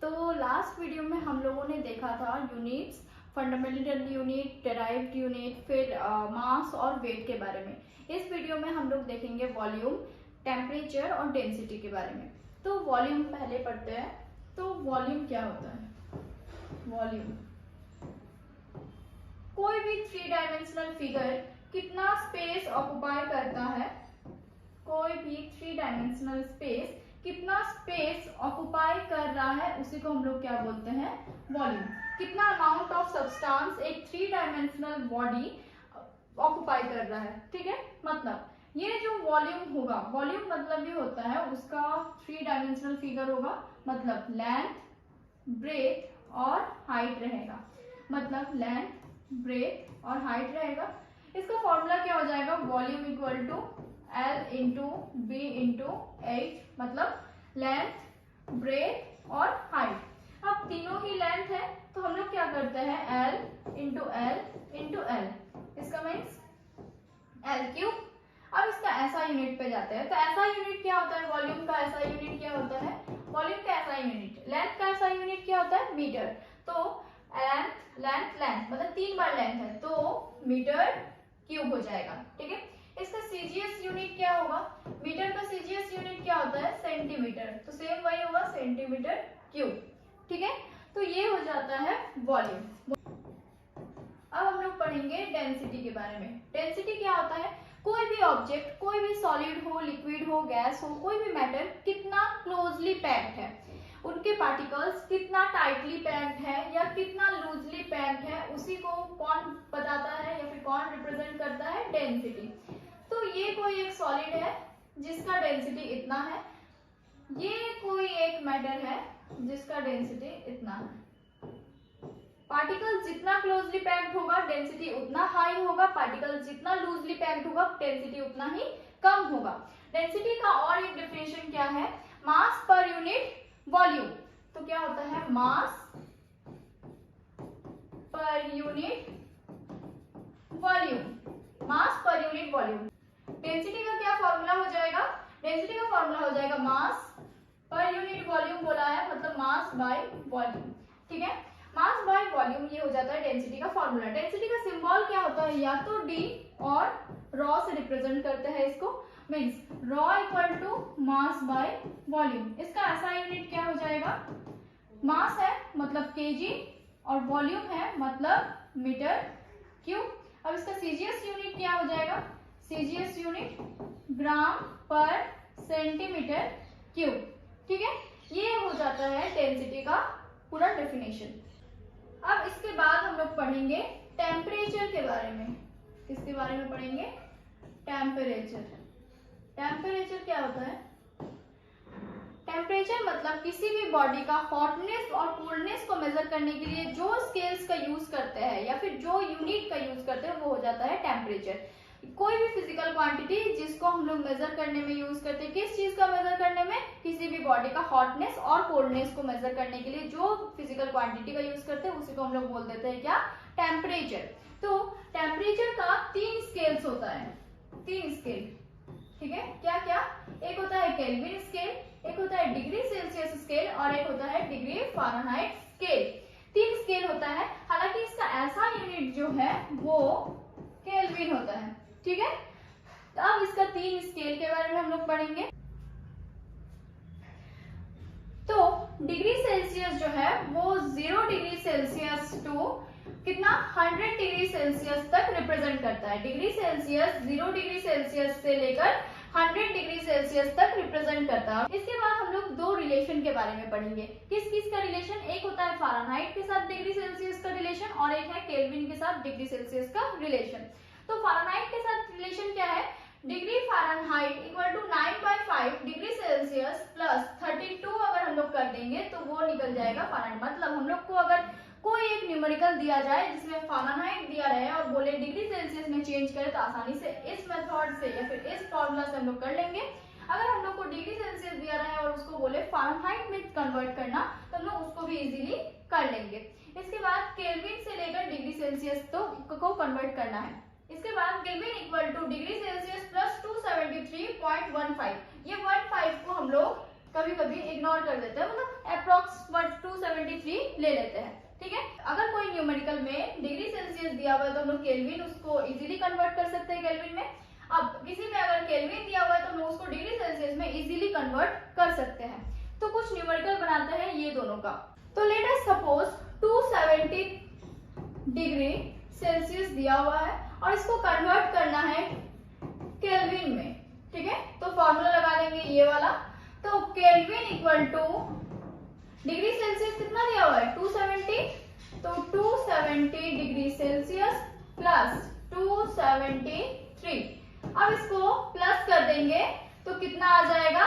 तो last video में हम लोगों ने देखा था units, fundamental unit, derived unit, फिर मास और वेट के बारे में। इस वीडियो में हम लोग देखेंगे वॉल्यूम, टेम्परेचर और डेंसिटी के बारे में। तो वॉल्यूम पहले पढ़ते हैं। तो वॉल्यूम क्या होता है? वॉल्यूम कोई भी 3 डायमेंशनल फिगर कितना स्पेस ऑक्युपाई करता है, कोई भी 3 डायमेंशनल स्पेस कितना स्पेस ऑक्युपाई कर रहा है, उसी को हम लोग क्या बोलते हैं? वॉल्यूम। कितना अमाउंट ऑफ सब्सटेंस एक 3 डायमेंशनल बॉडी ऑक्युपाई कर रहा है, ठीक है। मतलब ये जो वॉल्यूम होगा, वॉल्यूम मतलब ये होता है उसका 3 डायमेंशनल फिगर होगा, मतलब लेंथ, ब्रेथ और हाइट रहेगा। मतलब लेंथ, ब्रेथ और हाइट रहेगा। इसका फॉर्मूला क्या हो जाएगा? Volume equal to L into B into H, मतलब लेंथ, ब्रेथ और हाइट। अब तीनों ही लेंथ है तो हम लोग क्या करते हैं? L into L into L, इसका मीन्स L क्यूब। अब इसका ऐसा यूनिट पे जाते हैं। तो ऐसा यूनिट क्या होता है? वॉल्यूम का ऐसा यूनिट क्या होता है? वॉल्यूम का ऐसा यूनिट, लेंथ का ऐसा यूनिट क्या होता है? मीटर। तो लेंथ लेंथ लेंथ मतलब 3 बार लेंथ है तो मीटर क्यूब हो जाएगा, ठीक है। इसका सीजीएस यूनिट क्या होगा? मीटर का सीजीएस यूनिट क्या होता है? सेंटीमीटर। तो सेम वही होगा, सेंटीमीटर क्यूब, ठीक है। तो ये हो जाता है वॉल्यूम। अब हम लोग पढ़ेंगे डेंसिटी के बारे में। डेंसिटी क्या होता है? कोई भी ऑब्जेक्ट, कोई भी सॉलिड हो, लिक्विड हो, गैस हो, कोई भी मैटर कितना क्लोजली पैक्ड है, उनके पार्टिकल्स कितना टाइटली पैक्ड है या कितना लूजली पैक्ड है, उसी को कौन बताता है या फिर कौन रिप्रेजेंट करता है? डेंसिटी। तो ये कोई एक सॉलिड है जिसका डेंसिटी इतना है, ये कोई एक मैटर है जिसका डेंसिटी इतना है। पार्टिकल जितना क्लोजली पैक्ड होगा डेंसिटी उतना हाई होगा, पार्टिकल जितना लूजली पैक्ड होगा डेंसिटी उतना ही कम होगा। डेंसिटी का और एक डेफिनेशन क्या है? मास पर यूनिट वॉल्यूम। तो क्या होता है? मास पर यूनिट वॉल्यूम, मास पर यूनिट वॉल्यूम। डेंसिटी का क्या फॉर्मूला हो जाएगा? डेंसिटी का फॉर्मूला हो जाएगा मास पर यूनिट वॉल्यूम बोला है, मतलब मास बाय वॉल्यूम, ठीक है। मास बाय वॉल्यूम ये हो जाता है डेंसिटी का फॉर्मूला। डेंसिटी का सिंबल क्या होता है? या तो डी और रॉ से रिप्रेजेंट करते हैं इसको, means rho equal to mass by volume. इसका ऐसा यूनिट क्या हो जाएगा? मास है मतलब केजी और वॉल्यूम है मतलब मीटर क्यूब। अब इसका सीजीएस यूनिट क्या हो जाएगा? सीजीएस यूनिट ग्राम पर सेंटीमीटर क्यूब, ठीक है। ये हो जाता है डेंसिटी का पूरा डेफिनेशन। अब इसके बाद हम लोग पढ़ेंगे टेम्परेचर के बारे में। किसके बारे में पढ़ेंगे? टेम्परेचर। टेम्परेचर क्या होता है? टेम्परेचर मतलब किसी भी बॉडी का हॉटनेस और कोल्डनेस को मेजर करने के लिए जो स्केल्स का यूज करते हैं या फिर जो यूनिट का यूज करते हैं वो हो जाता है टेम्परेचर। कोई भी फिजिकल क्वांटिटी जिसको हम लोग मेजर करने में यूज करते हैं, किस चीज का मेजर करने में? किसी भी बॉडी का हॉटनेस और कोल्डनेस को मेजर करने के लिए जो फिजिकल क्वांटिटी का यूज करते हैं उसी को हम लोग बोल देते हैं क्या? टेम्परेचर। तो टेम्परेचर का 3 स्केल्स होता है, 3 स्केल, ठीक है। क्या क्या? एक होता है केल्विन स्केल, एक होता है डिग्री सेल्सियस स्केल और एक होता है डिग्री फ़ारेनहाइट स्केल। 3 स्केल होता है। हालांकि इसका ऐसा यूनिट जो है वो केल्विन होता है, ठीक है। तो अब इसका 3 स्केल के बारे में हम लोग पढ़ेंगे। तो डिग्री सेल्सियस जो है वो 0 डिग्री सेल्सियस टू कितना 100 डिग्री सेल्सियस तक रिप्रेजेंट करता है। डिग्री सेल्सियस 0 डिग्री सेल्सियस से लेकर 100 डिग्री सेल्सियस तक रिप्रेजेंट करता है। इसके बाद हम लोग 2 रिलेशन के बारे में पढ़ेंगे। किस किस का रिलेशन? एक होता है फ़ारेनहाइट के साथ डिग्री सेल्सियस का रिलेशन और एक है केल्विन के साथ डिग्री सेल्सियस का रिलेशन। तो फ़ारेनहाइट के साथ रिलेशन क्या है? Degree Fahrenheit equal to 9/5 degree Celsius plus 32 अगर हम लोग कर देंगे तो वो निकल जाएगा फ़ारेनहाइट। मतलब हम लोग को अगर कोई एक न्यूमेरिकल दिया जाए जिसमें फ़ारेनहाइट दिया रहे और बोले डिग्री सेल्सियस में चेंज करें तो आसानी से इस मेथड से या फिर इस फॉर्मूला से हम लोग कर लेंगे। अगर हम लोग को डिग्री सेल्सियस दिया रहा है और उसको बोले फ़ारेनहाइट में कन्वर्ट करना तो हम लोग उसको भी इजीली कर लेंगे। इसके बाद केल्विन से लेकर डिग्री सेल्सियस को कन्वर्ट करना है। इसके बाद kelvin equal two degree Celsius plus 273.15। ये 15 को हम लोग कभी कभी इग्नोर कर देते हैं, मतलब अप्रोक्स 273 ले लेते हैं, ठीक है। अगर कोई न्यूमेरिकल में डिग्री सेल्सियस दिया हुआ है तो हम लोग केल्विन उसको इजीली कन्वर्ट कर सकते हैं केल्विन में। अब किसी में अगर केल्विन दिया हुआ है तो हम लोग उसको डिग्री सेल्सियस में इजीली कन्वर्ट कर सकते हैं। तो कुछ न्यूमेरिकल बनाते हैं ये दोनों का। तो let us suppose 270 degree Celsius दिया हुआ है और इसको कन्वर्ट करना है केल्विन में, ठीक है। तो फॉर्मूला लगा देंगे ये वाला। तो kelvin equal two degree Celsius कितना दिया हुआ है 270, तो 270 डिग्री सेल्सियस प्लस 273। अब इसको प्लस कर देंगे तो कितना आ जाएगा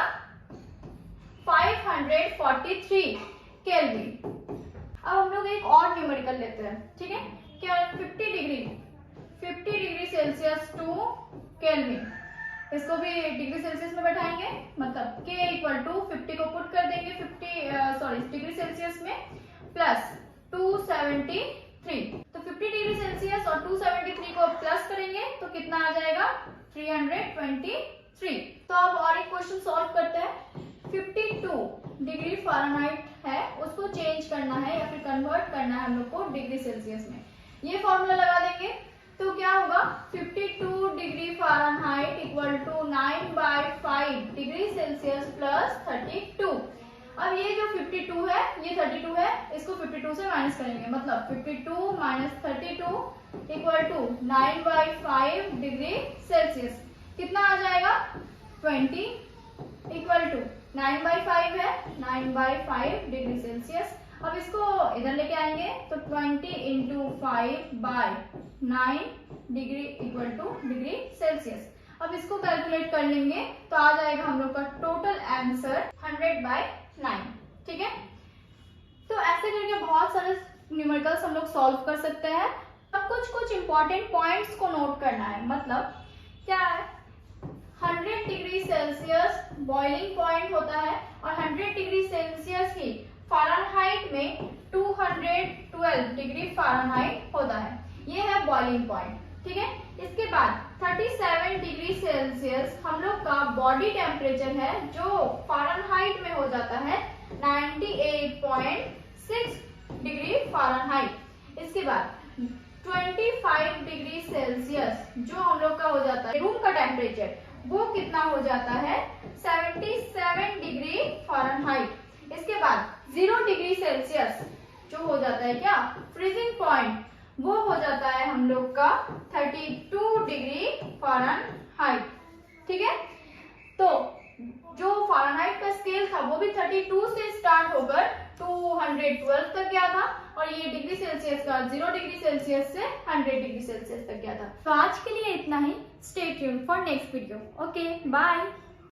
543 केल्विन। अब हम लोग एक और न्यूमेरिकल लेते हैं, ठीक है। क्या 50 डिग्री सेल्सियस टू केल्विन, इसको भी डिग्री सेल्सियस में बैठाएंगे, मतलब K इक्वल टू 50 को पुट कर देंगे डिग्री सेल्सियस में प्लस 273। तो 50 डिग्री सेल्सियस और 273 को प्लस करेंगे तो कितना आ जाएगा 323। तो अब और एक क्वेश्चन सॉल्व करते हैं। 52 डिग्री फ़ारेनहाइट है, उसको चेंज करना है या फिर कन्वर्ट करना है हम लोग को डिग्री सेल्सियस में। ये फॉर्मूला लगा देंगे तो क्या होगा 52 degree Fahrenheit equal to 9/5 degree Celsius plus 32। अब ये जो 52 है ये 32 है, इसको 52 से माइनस करेंगे, मतलब 52 minus 32 equal to 9/5 degree Celsius. कितना आ जाएगा 20 इक्वल टू 9/5 है, 9/5 डिग्री सेल्सियस। अब इसको इधर लेके आएंगे तो 20 into 5/9 degree equal two degree Celsius. अब इसको कैलकुलेट कर लेंगे तो आ जाएगा हम लोग का टोटल आंसर 100/9, ठीक है। तो ऐसे करके बहुत सारे न्यूमेरिकल्स हम लोग सॉल्व कर सकते हैं। अब कुछ इंपॉर्टेंट पॉइंट्स को नोट करना है, मतलब क्या है 100 डिग्री सेल्सियस बॉइलिंग पॉइंट होता है और 100 डिग्री सेल्सियस ही फ़ारेनहाइट में 212 डिग्री फ़ारेनहाइट होता है, ये है बॉइलिंग पॉइंट, ठीक है। इसके बाद 37 डिग्री सेल्सियस हम लोग का बॉडी टेम्परेचर है जो फ़ारेनहाइट में हो जाता है 98.6 डिग्री फ़ारेनहाइट। इसके बाद 25 डिग्री सेल्सियस जो हम लोग का हो जाता है रूम का टेम्परेचर, वो कितना हो जाता है 77 डिग्री फ़ारेनहाइट। इसके बाद 0 डिग्री सेल्सियस जो हो जाता है क्या फ्रीजिंग पॉइंट, वो हो जाता है हम लोग का 32 डिग्री फ़ारेनहाइट, ठीक है। तो जो फ़ारेनहाइट का स्केल था वो भी 32 से स्टार्ट होकर 212 तक गया था और ये डिग्री सेल्सियस का 0 डिग्री सेल्सियस से 100 डिग्री सेल्सियस तक गया था। तो आज के लिए इतना ही। Stay tuned for next video. Okay, bye.